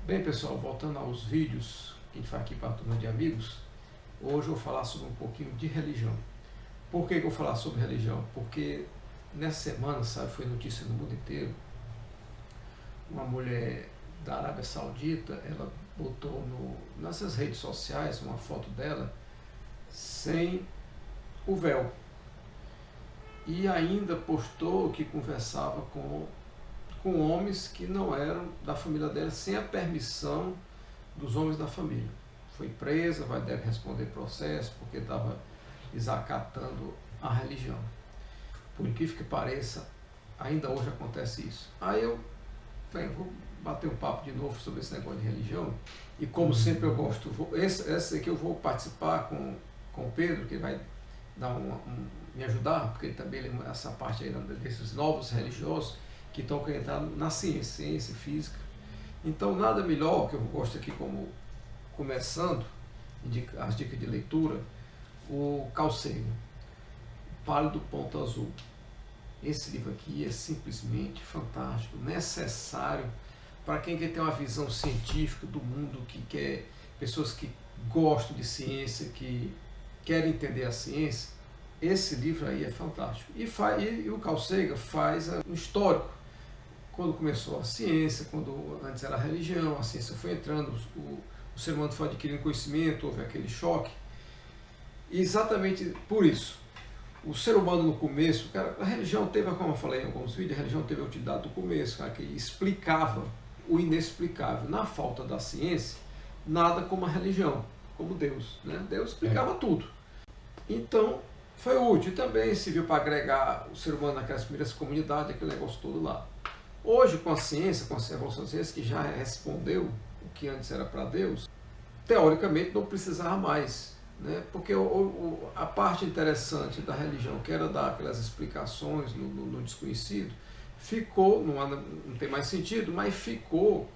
Bem, pessoal, voltando aos vídeos que a gente faz aqui para a turma de amigos, hoje eu vou falar sobre um pouquinho de religião. Por que eu vou falar sobre religião? Porque nessa semana, sabe, foi notícia no mundo inteiro, uma mulher da Arábia Saudita, ela botou nessas redes sociais uma foto dela sem o véu. E ainda postou que conversava com homens que não eram da família dela, sem a permissão dos homens da família. Foi presa, deve responder processo, porque estava desacatando a religião. Por incrível que pareça, ainda hoje acontece isso. Aí eu vou bater um papo de novo sobre esse negócio de religião, e como sempre eu gosto, esse aqui eu vou participar com o Pedro, que vai dar me ajudar, porque ele também essa parte aí desses novos religiosos, que estão querendo entrar na ciência física. Então, nada melhor, que eu gosto aqui como começando, as dicas de leitura, o Carl Sagan, Pálido Ponto Azul. Esse livro aqui é simplesmente fantástico, necessário para quem quer ter uma visão científica do mundo, que quer, pessoas que gostam de ciência, que querem entender a ciência. Esse livro aí é fantástico. E o Carl Sagan faz um histórico. Quando começou a ciência, quando antes era a religião, a ciência foi entrando, o ser humano foi adquirindo conhecimento, houve aquele choque. E exatamente por isso, o ser humano no começo, a religião teve, como eu falei em alguns vídeos, a religião teve a utilidade do começo, que explicava o inexplicável. Na falta da ciência, nada como a religião, como Deus, né? Deus explicava tudo. Então, foi útil, e também serviu para agregar o ser humano naquelas primeiras comunidades, aquele negócio todo lá. Hoje, com a ciência, com a evolução da ciência, que já respondeu o que antes era para Deus, teoricamente não precisava mais, né? Porque a parte interessante da religião, que era dar aquelas explicações no desconhecido, ficou, não tem mais sentido, mas ficou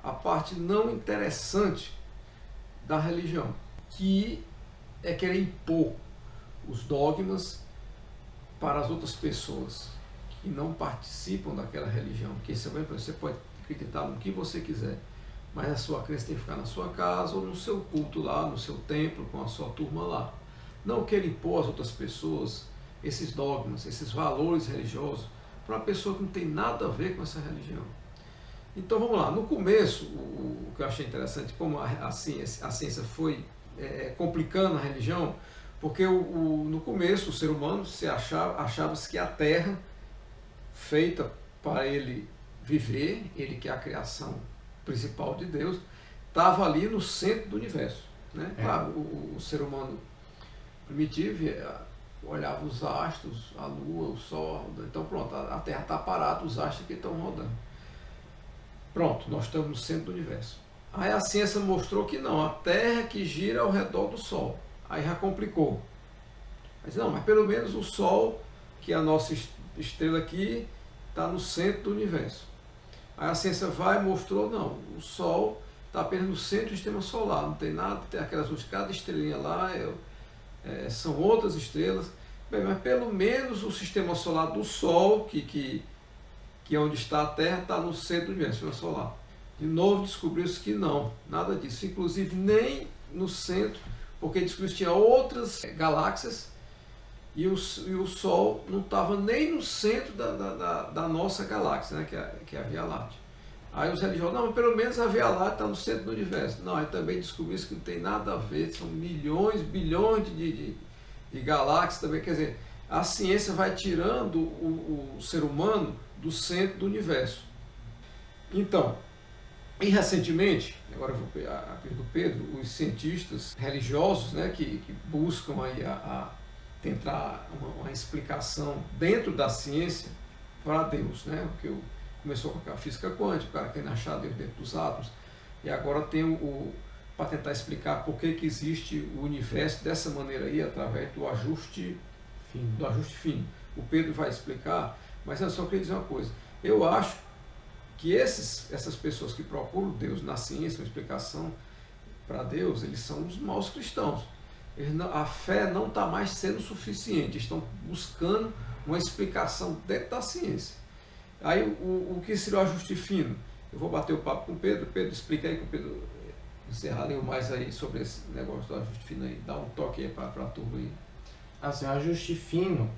a parte não interessante da religião, que é querer impor os dogmas para as outras pessoas que não participam daquela religião. Que você pode acreditar no que você quiser, mas a sua crença tem que ficar na sua casa ou no seu culto lá, no seu templo, com a sua turma lá. Não queira impor às outras pessoas esses dogmas, esses valores religiosos, para uma pessoa que não tem nada a ver com essa religião. Então vamos lá, no começo, o que eu achei interessante, como a ciência foi complicando a religião, porque no começo o ser humano achava-se que a Terra, feita para ele viver, ele que é a criação principal de Deus, estava ali no centro do universo, né? Claro, o ser humano primitivo olhava os astros, a Lua, o Sol, então pronto, a Terra está parada, os astros que estão rodando. Pronto, nós estamos no centro do universo. Aí a ciência mostrou que não, a Terra que gira ao redor do Sol. Aí já complicou. Mas não, mas pelo menos o Sol, que é a nossa estrela aqui, está no centro do universo. Aí a ciência mostrou, não, o Sol está apenas no centro do sistema solar, não tem nada, tem aquelas outras, cada estrelinha lá são outras estrelas. Bem, mas pelo menos o sistema solar do Sol, que é onde está a Terra, está no centro do universo, sistema solar. De novo descobriu-se que não, nada disso, inclusive nem no centro, porque descobriu-se que tinha outras galáxias, e o Sol não estava nem no centro da nossa galáxia, né, que é a Via Láctea. Aí os religiosos, não, mas pelo menos a Via Láctea está no centro do universo. Não, aí também descobriu-se que não tem nada a ver, são milhões, bilhões de galáxias também. Quer dizer, a ciência vai tirando o ser humano do centro do universo. Então, e recentemente, agora eu vou a do Pedro, os cientistas religiosos, né, que buscam aí tentar uma explicação dentro da ciência para Deus, né? Que começou com a física quântica, o cara querendo achar Deus dentro dos átomos, e agora tem para tentar explicar por que existe o universo dessa maneira aí, através do ajuste fino. O Pedro vai explicar, mas eu só queria dizer uma coisa, eu acho que essas pessoas que procuram Deus na ciência, uma explicação para Deus, eles são os maus cristãos. A fé não está mais sendo suficiente, estão buscando uma explicação dentro da ciência. Aí o que seria o ajuste fino? Eu vou bater o papo com o Pedro. Pedro, explica aí, que o Pedro encerrar mais aí sobre esse negócio do ajuste fino aí. Dá um toque aí para a turma aí. Assim, o ajuste fino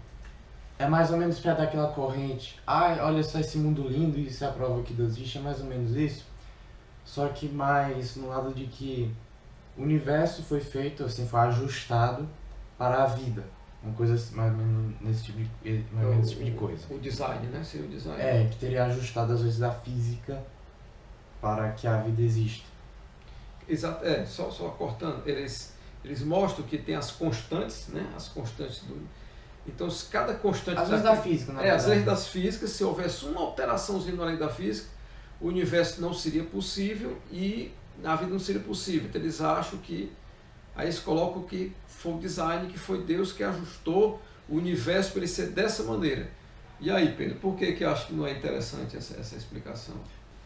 é mais ou menos para dar aquela corrente. Ai, olha só esse mundo lindo, isso é a prova que Deus existe, é mais ou menos isso. Só que mais no lado de que o universo foi feito, assim, foi ajustado para a vida. Uma coisa assim, mais ou menos nesse tipo de coisa. O design, né? Seria o design. É, que teria ajustado as leis da física para que a vida exista. Exato, só cortando, eles mostram que tem as constantes, né? As constantes do... Então, se cada constante... As leis da física, na verdade. As leis das físicas, se houvesse uma alteraçãozinha na lei da física, o universo não seria possível e a vida não seria possível. Então, eles acham que... Aí eles colocam que foi o design, que foi Deus que ajustou o universo para ele ser dessa maneira. E aí, Pedro, por que eu acho que não é interessante essa explicação?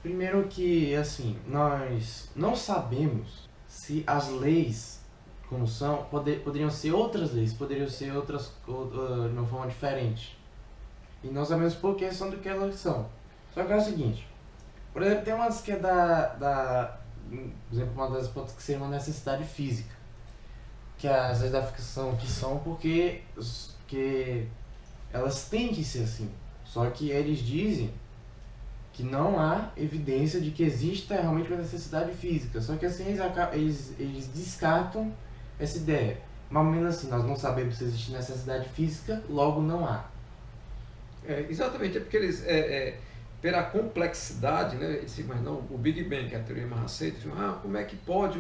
Primeiro que, assim, nós não sabemos se as leis, como são, poderiam ser outras leis, poderiam ser outras de uma forma diferente. E nós sabemos por que são do que elas são. Só que é o seguinte, por exemplo, tem umas que é por exemplo, uma das hipóteses que seria uma necessidade física. Que as leis da ficção que são porque elas têm que ser assim. Só que eles dizem que não há evidência de que exista realmente uma necessidade física. Só que assim eles descartam essa ideia. Mas menos assim, nós não sabemos se existe necessidade física, logo não há. Exatamente, é porque eles, pela complexidade, né, mas não, o Big Bang, que é a teoria mais aceita, como é que pode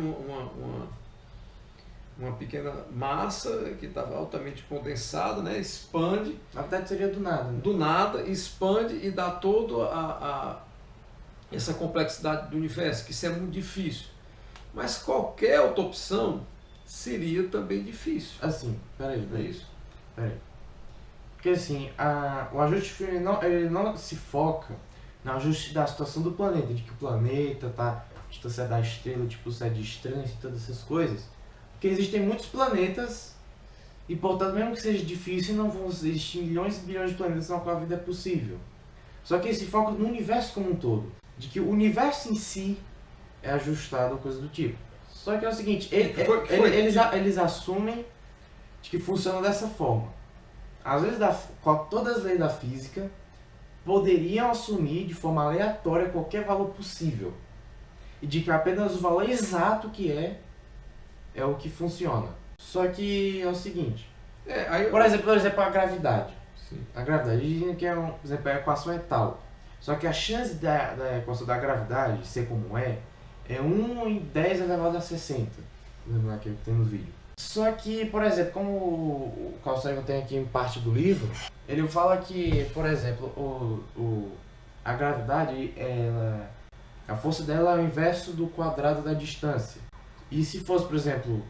uma pequena massa que estava altamente condensada, né, expande. Na verdade seria do nada. Né? Do nada, expande e dá toda essa complexidade do universo, que isso é muito difícil. Mas qualquer outra opção seria também difícil. Assim, peraí. Não é isso? Peraí. Porque assim, o ajuste fino ele não se foca no ajuste da situação do planeta, de que o planeta está distância da estrela, tipo, se é distância e todas essas coisas. Porque existem muitos planetas e, portanto, mesmo que seja difícil, não vão existir milhões e bilhões de planetas na qual a vida é possível. Só que ele se foca no universo como um todo, de que o universo em si é ajustado ou coisa do tipo. Só que é o seguinte, eles assumem de que funciona dessa forma. Às vezes, todas as leis da física poderiam assumir de forma aleatória qualquer valor possível. E de que apenas o valor exato que é o que funciona. Só que é o seguinte, por exemplo, a gravidade. Sim. A gravidade, dizem que por exemplo, a equação é tal. Só que a chance da equação da gravidade ser como é 1 em 10 elevado a 60. Lembra aqui que tem no vídeo. Só que, por exemplo, como o Carl Sagan tem aqui em parte do livro, ele fala que, por exemplo, a gravidade, a força dela é o inverso do quadrado da distância. E se fosse, por exemplo,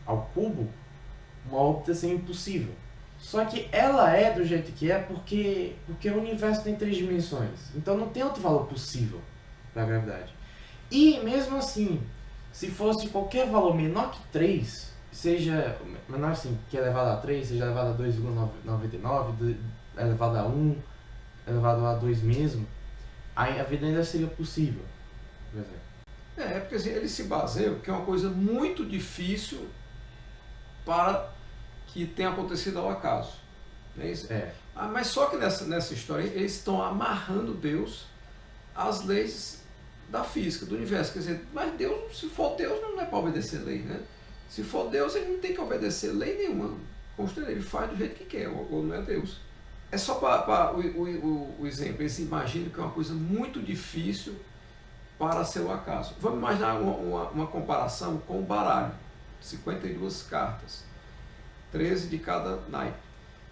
ao cubo, uma órbita seria impossível. Só que ela é do jeito que é porque o universo tem 3 dimensões. Então não tem outro valor possível para a gravidade. E mesmo assim, se fosse qualquer valor menor que 3, seja menor assim, que é elevado a 3, seja elevado a 2,99, elevado a 1, elevado a 2 mesmo, aí a vida ainda seria possível. Por exemplo. Porque assim, eles se baseiam que é uma coisa muito difícil para que tenha acontecido ao acaso. Não é isso? Mas só que nessa história eles estão amarrando Deus às leis da física, do universo. Quer dizer, mas Deus, se for Deus, não é para obedecer lei, né? Se for Deus, ele não tem que obedecer lei nenhuma. Ele faz do jeito que quer, ou não é Deus. É só para o exemplo, eles imaginam que é uma coisa muito difícil para ser o acaso. Vamos imaginar uma comparação com o baralho. 52 cartas. 13 de cada naipe.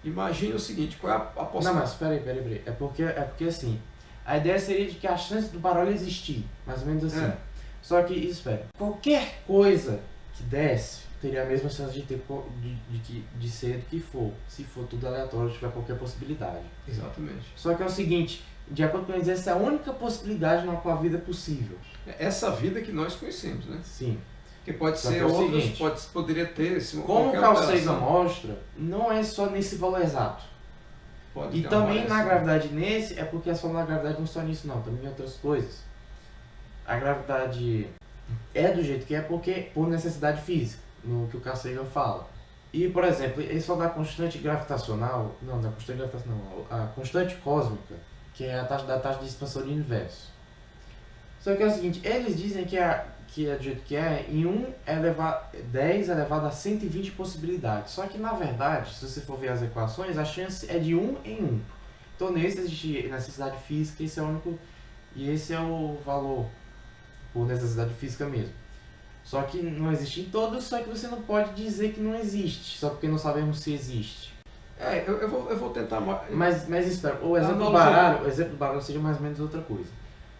Imagine o seguinte, qual é a possibilidade... Não, mas peraí. É porque assim, a ideia seria de que a chance do baralho existir, mais ou menos assim. Só que, espera, qualquer coisa que desse, teria a mesma chance de ser do que for. Se for tudo aleatório, tiver qualquer possibilidade. Exatamente. Só que é o seguinte, de acordo com eles, essa é a única possibilidade na qual a vida é possível. Essa vida que nós conhecemos, né? Sim. Que pode ser outras, poderia ter... Como o Carl Sagan mostra, não é só nesse valor exato. Pode E ter uma também na variação. gravidade nesse, é porque as fórmulas da gravidade não só nisso não, também em outras coisas. A gravidade é do jeito que é porque por necessidade física, no que o Carl Sagan fala. E, por exemplo, eles falam da constante gravitacional, não, da constante gravitacional, não, a constante cósmica, que é a taxa de expansão do universo. Só que é o seguinte, eles dizem que é do jeito que é, em 10 elevado a 120 possibilidades. Só que, na verdade, se você for ver as equações, a chance é de 1 em 1. Então, nesse existe necessidade física, esse é o único, e esse é o valor por necessidade física mesmo. Só que não existe em todos, só que você não pode dizer que não existe, só porque não sabemos se existe. Eu vou tentar... Mas espera, o exemplo do baralho seja mais ou menos outra coisa.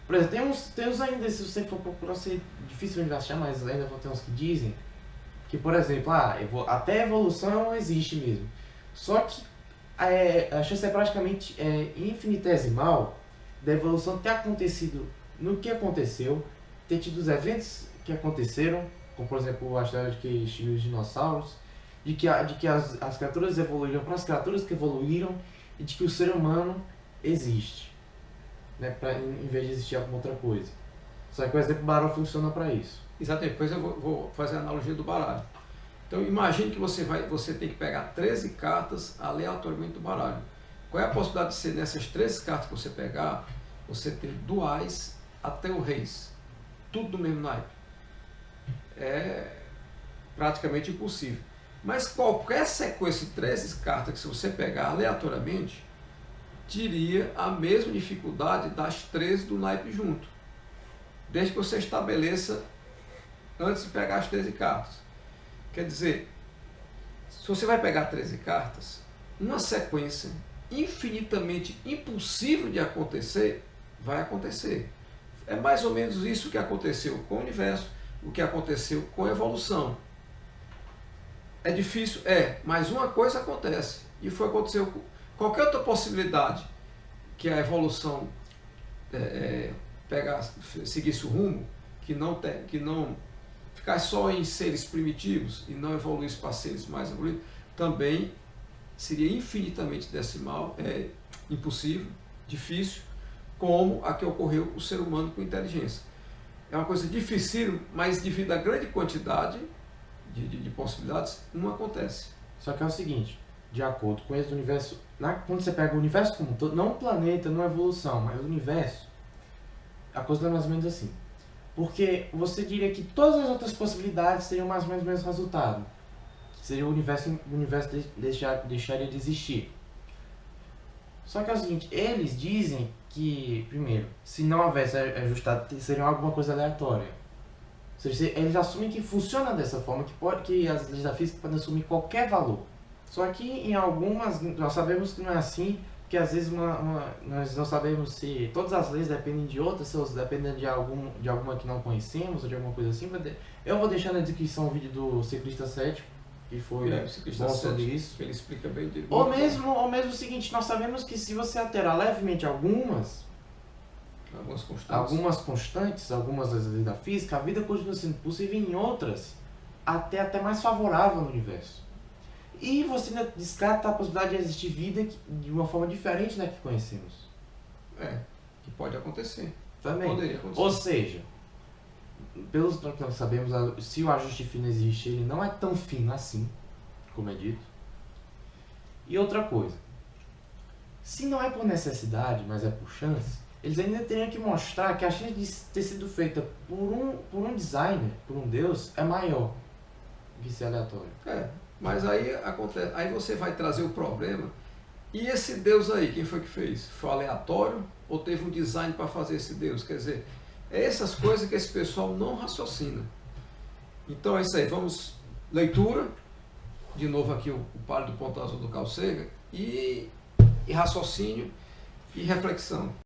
Por exemplo, tem uns ainda, se você for procurar, ser difícil de achar, mas ainda vão ter uns que dizem que, por exemplo, até a evolução existe mesmo. Só que a chance é praticamente infinitesimal da evolução ter acontecido no que aconteceu, ter tido os eventos que aconteceram, como por exemplo a história de que extinguiu os dinossauros, de que as criaturas evoluíram para as criaturas que evoluíram e de que o ser humano existe, né, em vez de existir alguma outra coisa. Só que o exemplo baralho funciona para isso. Exatamente, depois eu vou fazer a analogia do baralho. Então imagine que você tem que pegar 13 cartas aleatoriamente do baralho. Qual é a possibilidade de ser nessas 13 cartas que você pegar, você ter duais até o reis? Tudo do mesmo naipe. É praticamente impossível. Mas qualquer sequência de 13 cartas que se você pegar aleatoriamente, teria a mesma dificuldade das 13 do naipe junto. Desde que você estabeleça antes de pegar as 13 cartas. Quer dizer, se você vai pegar 13 cartas, uma sequência infinitamente impossível de acontecer, vai acontecer. É mais ou menos isso que aconteceu com o universo, o que aconteceu com a evolução. É difícil? Mas uma coisa acontece, e aconteceu com qualquer outra possibilidade que a evolução seguisse o rumo, que não ficasse só em seres primitivos e não evoluísse para seres mais evoluídos, também seria infinitamente decimal, impossível, difícil, como a que ocorreu com o ser humano com inteligência. É uma coisa difícil, mas devido à grande quantidade de possibilidades, não acontece. Só que é o seguinte, de acordo com esse universo, quando você pega o universo como um todo, não o planeta, não a evolução, mas o universo, a coisa é mais ou menos assim. Porque você diria que todas as outras possibilidades seriam mais ou menos o mesmo resultado. Seria o universo deixaria de existir. Só que é o seguinte, eles dizem que, primeiro, se não houvesse ajustado, seria alguma coisa aleatória. Ou seja, eles assumem que funciona dessa forma, que as leis da física podem assumir qualquer valor. Só que em algumas, nós sabemos que não é assim, porque às vezes nós não sabemos se todas as leis dependem de outras, se elas dependem de alguma que não conhecemos, ou de alguma coisa assim. Eu vou deixar na descrição o vídeo do ciclista cético, que foi bom sobre isso. Ele explica bem direito. Ou mesmo o seguinte, nós sabemos que se você alterar levemente algumas constantes, algumas das leis da física, a vida continua sendo possível, em outras até mais favorável no universo. E você ainda descarta a possibilidade de existir vida de uma forma diferente da que conhecemos. Que pode acontecer. Também. Poderia acontecer. Ou seja, pelos que nós sabemos, se o ajuste fino existe, ele não é tão fino assim, como é dito. E outra coisa, se não é por necessidade, mas é por chance, eles ainda teriam que mostrar que a chance de ter sido feita por um designer, por um deus, é maior do que ser aleatório. Mas aí acontece, aí você vai trazer o problema. E esse Deus aí, quem foi que fez? Foi aleatório ou teve um design para fazer esse Deus? Quer dizer, essas coisas que esse pessoal não raciocina. Então é isso aí, vamos, leitura, de novo aqui o Pálido Ponto Azul do Carl Sagan, e raciocínio e reflexão.